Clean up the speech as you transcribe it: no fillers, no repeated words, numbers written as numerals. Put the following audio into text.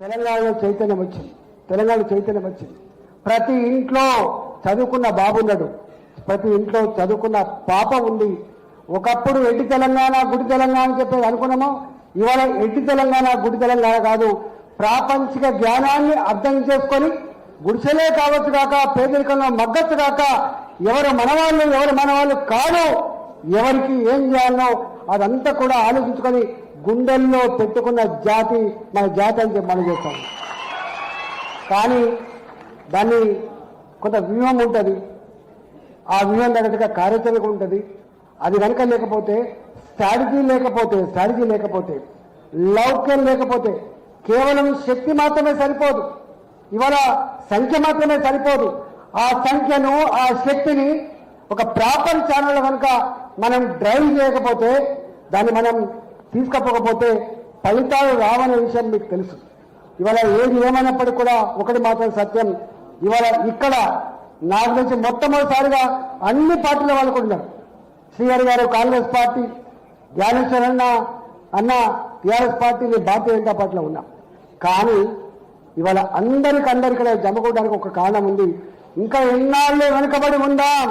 తెలంగాణలో చైతన్యం వచ్చింది. ప్రతి ఇంట్లో చదువుకున్న బాబున్నాడు, ప్రతి ఇంట్లో చదువుకున్న పాప ఉంది. ఒకప్పుడు ఎడ్డి తెలంగాణ గుడి తెలంగాణ అని చెప్పేది అనుకున్నామో, ఇవాళ ఎడ్డి తెలంగాణ గుడి తెలంగాణ కాదు. ప్రాపంచిక జ్ఞానాన్ని అర్థం చేసుకొని గుడిసెలే కావచ్చు కాక, పేదరికంలో మగ్గచ్చు కాక, ఎవరు మనవాళ్ళు కాదు, ఎవరికి ఏం చేయాలనో అదంతా కూడా ఆలోచించుకొని గుండెల్లో పెట్టుకున్న జాతి మన జాతి అని చెప్పి మనం చేస్తాం. కానీ దాన్ని కొంత వ్యూహం ఉంటుంది, ఆ వ్యూహం తగ్గట్టుగా కార్యాచరణ ఉంటుంది. అది కనుక లేకపోతే, స్ట్రాటజీ లేకపోతే, లౌక్యం లేకపోతే, కేవలం శక్తి మాత్రమే సరిపోదు, ఇవాళ సంఖ్య మాత్రమే సరిపోదు. ఆ సంఖ్యను, ఆ శక్తిని ఒక ప్రాపర్ ఛానల్లో కనుక మనం డ్రైవ్ చేయకపోతే, దాన్ని మనం తీసుకపోకపోతే ఫలితాలు రావనే విషయం మీకు తెలుసు. ఇవాళ ఏది ఏమైనప్పటికీ కూడా ఒకటి మాత్రం సత్యం, ఇవాళ ఇక్కడ నాకు తెలిసి మొట్టమొదటిసారిగా అన్ని పార్టీల వాళ్ళు కూడా ఉన్నారు. శ్రీహరి గారు కాంగ్రెస్ పార్టీ, జ్ఞానేశ్వర్ అన్న టీఆర్ఎస్ పార్టీ, భారతీయ జనతా పార్టీలో ఉన్నాం. కానీ ఇవాళ అందరికీ జమకూడడానికి ఒక కారణం ఉంది. ఇంకా ఎన్నాళ్ళు వెనుకబడి ఉందాం,